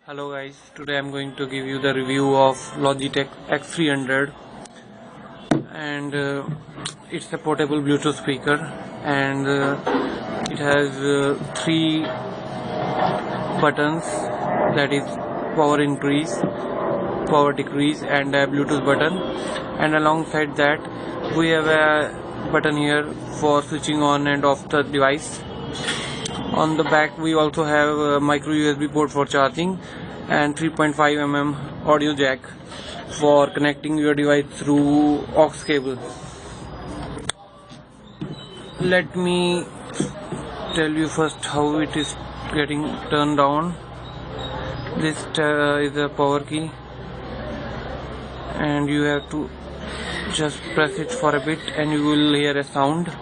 Hello guys, today I'm going to give you the review of Logitech X300 and it's a portable Bluetooth speaker and it has three buttons, that is power increase, power decrease and a Bluetooth button, and alongside that we have a button here for switching on and off the device. On the back we also have a micro USB port for charging and 3.5 mm audio jack for connecting your device through aux cable. Let me tell you first how it is getting turned on. This is a power key and you have to just press it for a bit and you will hear a sound.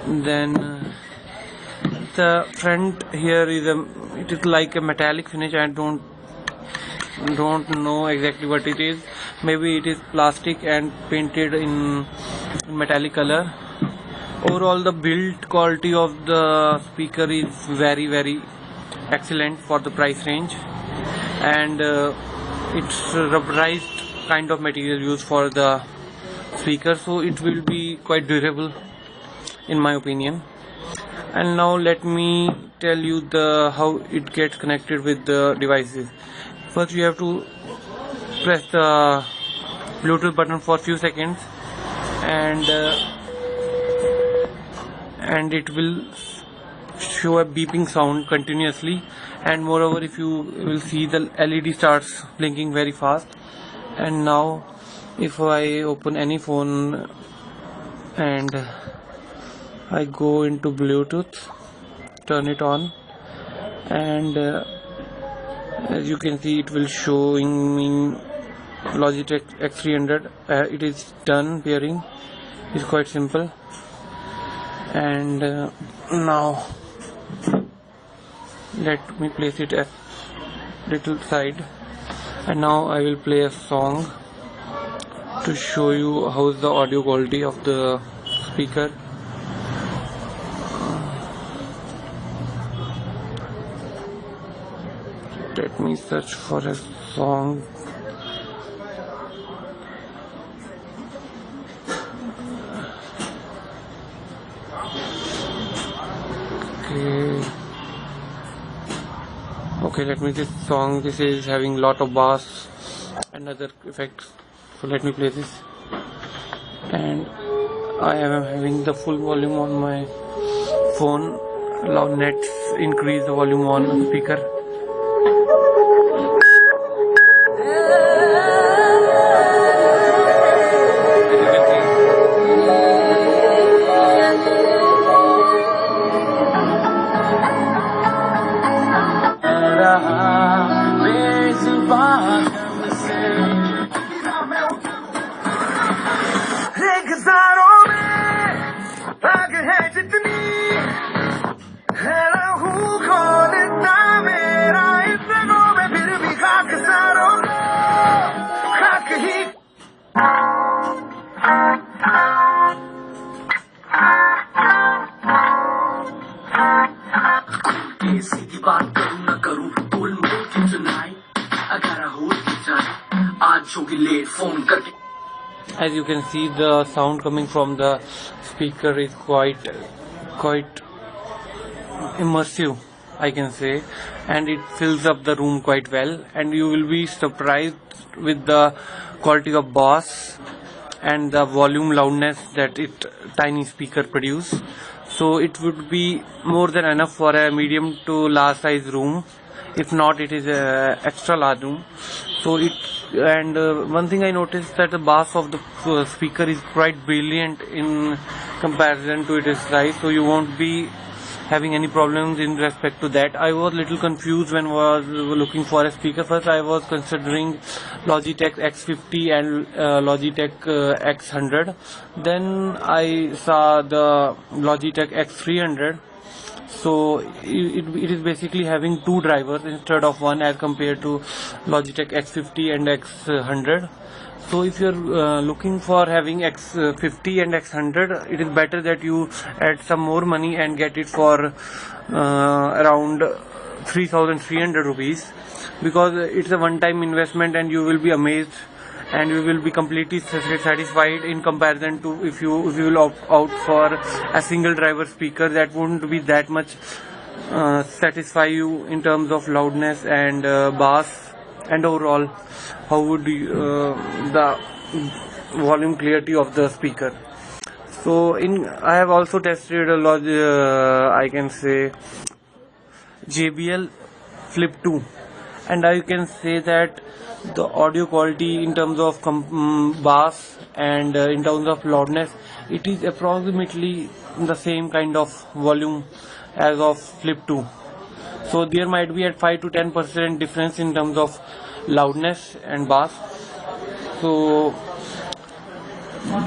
Then the front here it is like a metallic finish. I don't know exactly what it is. Maybe it is plastic and painted in metallic color. Overall the build quality of the speaker is very excellent for the price range, and it's rubberized kind of material used for the speaker, so it will be quite durable in my opinion. And now let me tell you how it gets connected with the devices. First you have to press the Bluetooth button for few seconds and it will show a beeping sound continuously, and moreover if you will see the LED starts blinking very fast. And now if I open any phone and I go into Bluetooth, turn it on, and as you can see it will showing me Logitech X300. It is done pairing. It's quite simple. And now let me place it at little side, and now I will play a song to show you how is the audio quality of the speaker. Let me search for a song. Okay, let me this song. This is having lot of bass and other effects. So let me play this. And I am having the full volume on my phone. Allow let's increase the volume on the speaker. As you can see, the sound coming from the speaker is quite immersive, I can say, and it fills up the room quite well, and you will be surprised with the quality of bass and the volume loudness that tiny speaker produce. So it would be more than enough for a medium to large size room. If not, it is a extra large room. So one thing I noticed that the bass of the speaker is quite brilliant in comparison to its size, so you won't be having any problems in respect to that. I was little confused when I was looking for a speaker. First I was considering Logitech X50 and Logitech X100. Then I saw the Logitech X300. So it is basically having two drivers instead of one as compared to Logitech X50 and X100. So if you're looking for having X50 and X100, it is better that you add some more money and get it for around 3,300 rupees, because it's a one-time investment and you will be amazed and you will be completely satisfied in comparison to if you will opt out for a single driver speaker that wouldn't be that much satisfy you in terms of loudness and bass and overall how would you, the volume clarity of the speaker. So I have also tested a lot, I can say JBL Flip 2, and I can say that the audio quality in terms of bass and in terms of loudness, it is approximately the same kind of volume as of Flip 2. So there might be at 5 to 10% difference in terms of loudness and bass. So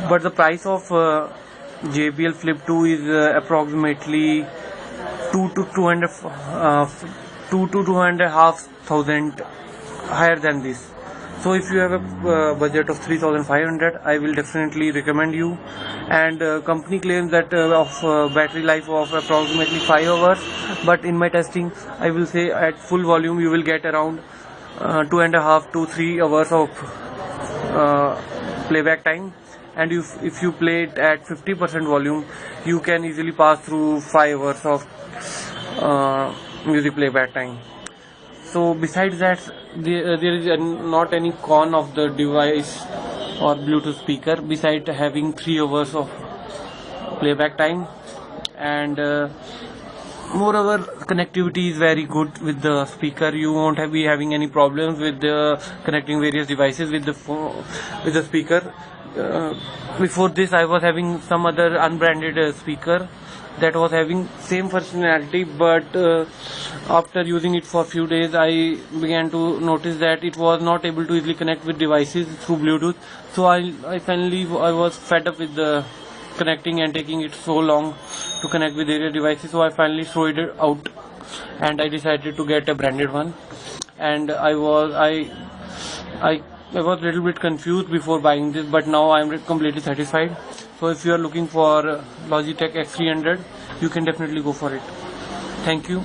but the price of JBL Flip 2 is approximately 2,500 higher than this. So if you have a budget of 3,500, I will definitely recommend you. And company claims that of battery life of approximately 5 hours, but in my testing I will say at full volume you will get around 2.5 to 3 hours of playback time, and if you play it at 50% volume you can easily pass through 5 hours of music playback time. So besides that, there is not any con of the device or Bluetooth speaker besides having 3 hours of playback time, and moreover connectivity is very good with the speaker. You won't be having any problems with connecting various devices with the speaker. Before this I was having some other unbranded speaker that was having same functionality, but after using it for a few days I began to notice that it was not able to easily connect with devices through Bluetooth. So I was fed up with the connecting and taking it so long to connect with various devices. So I finally threw it out and I decided to get a branded one. And I was a little bit confused before buying this, but now I am completely satisfied. So if you are looking for Logitech X300, you can definitely go for it. Thank you.